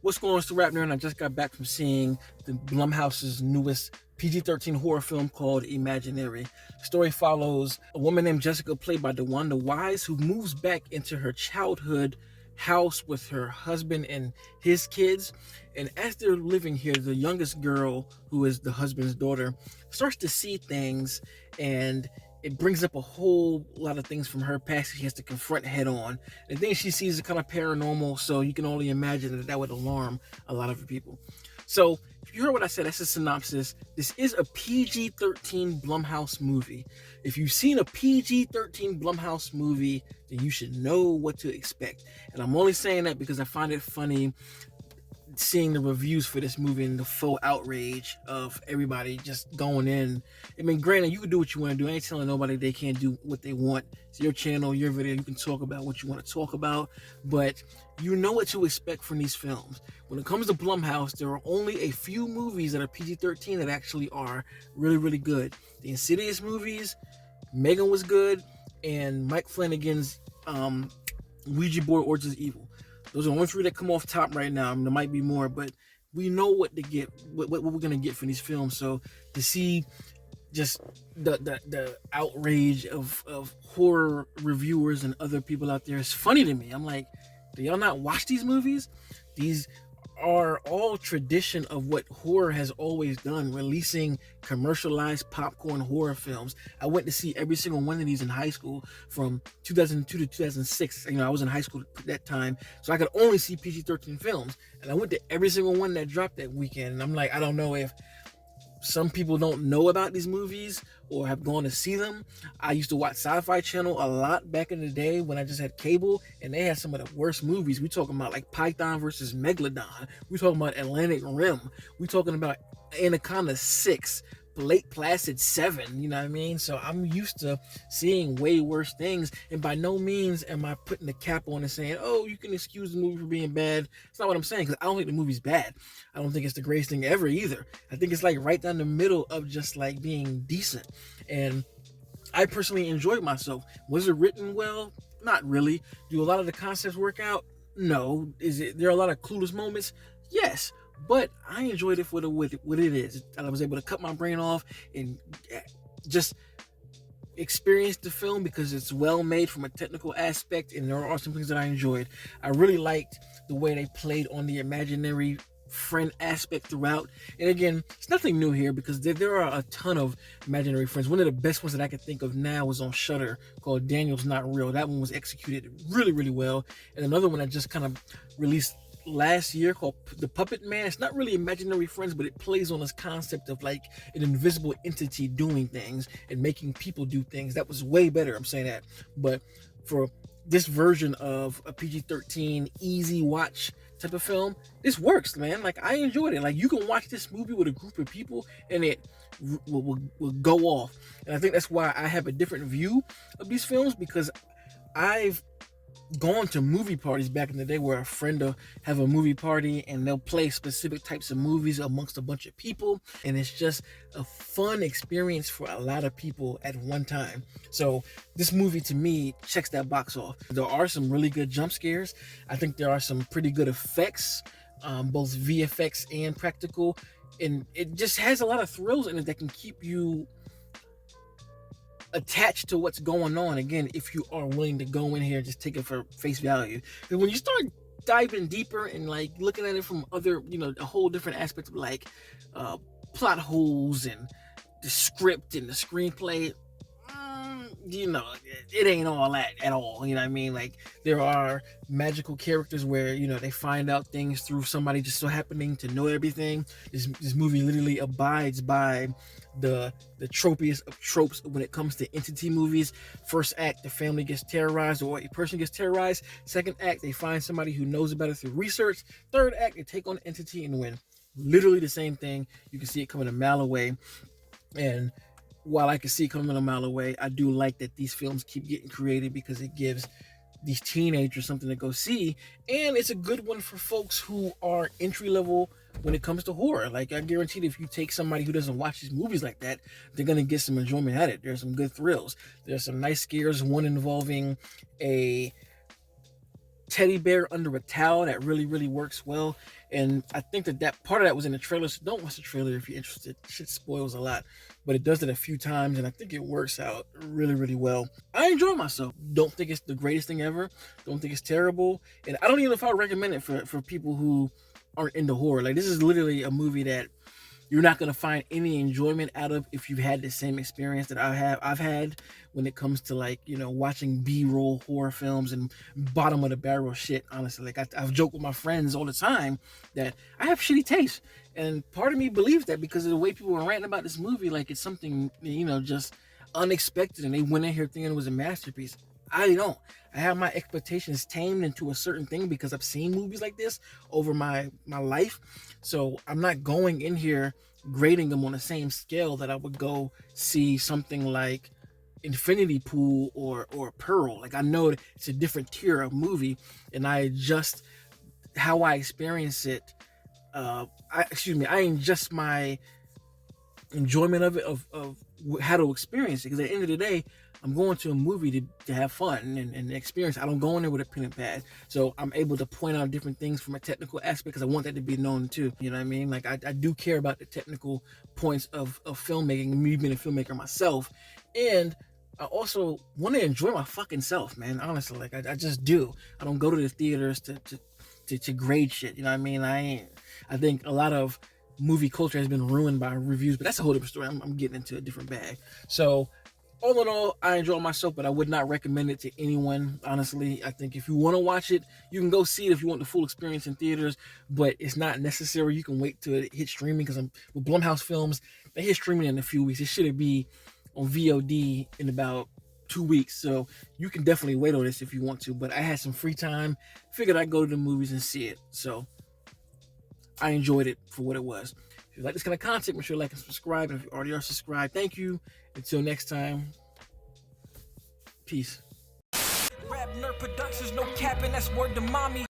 What's going on, Mr. RapNerd? I just got back from seeing the Blumhouse's newest PG-13 horror film called Imaginary. The story follows a woman named Jessica, played by DeWanda Wise, who moves back into her childhood house with her husband and his kids. And as they're living here, the youngest girl, who is the husband's daughter, starts to see things, and it brings up a whole lot of things from her past that she has to confront head on. The things she sees are kind of paranormal, so you can only imagine that would alarm a lot of people. So, if you heard what I said, that's a synopsis. This is a PG-13 Blumhouse movie. If you've seen a PG-13 Blumhouse movie, then you should know what to expect. And I'm only saying that because I find it funny seeing the reviews for this movie and the full outrage of everybody just going in. I mean, granted, you can do what you want to do. I ain't telling nobody they can't do what they want. It's your channel, your video. You can talk about what you want to talk about, but you know what to expect from these films. When it comes to Blumhouse, there are only a few movies that are PG-13 that actually are really, really good. The Insidious movies, Megan was good, and Mike Flanagan's Ouija Board Origins Evil. Those are the only three that come off top right now. I mean, there might be more, but we know what to get, what we're gonna get from these films. So to see just the outrage of horror reviewers and other people out there is funny to me. I'm like, do y'all not watch these movies? These are all tradition of what horror has always done, releasing commercialized popcorn horror films. I went to see every single one of these in high school from 2002 to 2006. I was in high school at that time, so I could only see PG-13 films, and I went to every single one that dropped that weekend. And I'm like, I don't know if some people don't know about these movies or have gone to see them. I used to watch Sci-Fi Channel a lot back in the day when I just had cable, and they had some of the worst movies. We talking about like Python versus Megalodon. We talking about Atlantic Rim. We talking about Anaconda 6, Lake Placid 7, you know what I mean? So I'm used to seeing way worse things, and by no means am I putting the cap on and saying, oh, you can excuse the movie for being bad. It's not what I'm saying, because I don't think the movie's bad. I don't think it's the greatest thing ever either. I think it's like right down the middle of just like being decent. And I personally enjoyed myself. Was it written well? Not really. Do a lot of the concepts work out? No. There are a lot of clueless moments? Yes. But I enjoyed it for what it is. I was able to cut my brain off and just experience the film because it's well made from a technical aspect, and there are some things that I enjoyed. I really liked the way they played on the imaginary friend aspect throughout. And again, it's nothing new here because there are a ton of imaginary friends. One of the best ones that I can think of now was on Shudder, called Daniel's Not Real. That one was executed really, really well. And another one that just kind of released last year called The Puppet Man. It's not really imaginary friends, but it plays on this concept of like an invisible entity doing things and making people do things. That was way better, I'm saying that. But for this version of a PG-13 easy watch type of film, this works, man. Like, I enjoyed it. Like, you can watch this movie with a group of people and it will go off. And I think that's why I have a different view of these films, because I've gone to movie parties back in the day where a friend will have a movie party and they'll play specific types of movies amongst a bunch of people, and it's just a fun experience for a lot of people at one time. So this movie to me checks that box off. There are some really good jump scares. I think there are some pretty good effects, both VFX and practical, and it just has a lot of thrills in it that can keep you attached to what's going on. Again, if you are willing to go in here, just take it for face value. And when you start diving deeper and like looking at it from other, a whole different aspect of like plot holes and the script and the screenplay, it ain't all that at all. You know what I mean? Like, there are magical characters where, they find out things through somebody just so happening to know everything. This movie literally abides by the tropiest of tropes when it comes to entity movies. First act, the family gets terrorized or a person gets terrorized. Second act, they find somebody who knows about it through research. Third act, they take on the entity and win. Literally the same thing. You can see it coming a mile away. And while I can see it coming a mile away, I do like that these films keep getting created because it gives these teenagers something to go see, and it's a good one for folks who are entry level when it comes to horror. Like, I guarantee that if you take somebody who doesn't watch these movies like that, they're gonna get some enjoyment at it. There's some good thrills. There's some nice scares. One involving a teddy bear under a towel that really, really works well. And I think that part of that was in the trailer. So don't watch the trailer if you're interested. Shit spoils a lot, but it does it a few times, and I think it works out really, really well. I enjoy myself. Don't think it's the greatest thing ever. Don't think it's terrible, and I don't even know if I would recommend it for people who aren't into horror. Like, this is literally a movie that you're not going to find any enjoyment out of if you've had the same experience that I've had when it comes to, like, you know, watching B-roll horror films and bottom of the barrel shit. Honestly, like, I've joked with my friends all the time that I have shitty taste, and part of me believes that because of the way people were ranting about this movie, like it's something, you know, just unexpected, and they went in here thinking it was a masterpiece. I don't. I have my expectations tamed into a certain thing because I've seen movies like this over my life. So I'm not going in here grading them on the same scale that I would go see something like Infinity Pool or Pearl. Like, I know it's a different tier of movie, and I adjust how I experience it. I adjust my enjoyment of it, of how to experience it, because at the end of the day, I'm going to a movie to have fun and experience. I don't go in there with a pen and pad, so I'm able to point out different things from a technical aspect because I want that to be known too. You know what I mean? Like, I do care about the technical points of filmmaking, me being a filmmaker myself, and I also want to enjoy my fucking self, man. Honestly, like, I just do. I don't go to the theaters to grade shit. You know what I mean? I think a lot of movie culture has been ruined by reviews, but that's a whole different story. I'm getting into a different bag. So all in all, I enjoy myself, but I would not recommend it to anyone. Honestly, I think if you want to watch it, you can go see it if you want the full experience in theaters, but it's not necessary. You can wait till it hits streaming, because with Blumhouse films, they hit streaming in a few weeks. It should be on VOD in about 2 weeks, so you can definitely wait on this if you want to. But I had some free time, figured I'd go to the movies and see it, so I enjoyed it for what it was. If you like this kind of content, make sure to like and subscribe. And if you already are subscribed, thank you. Until next time, peace. RapNerd Productions, no capping, that's word to mommy.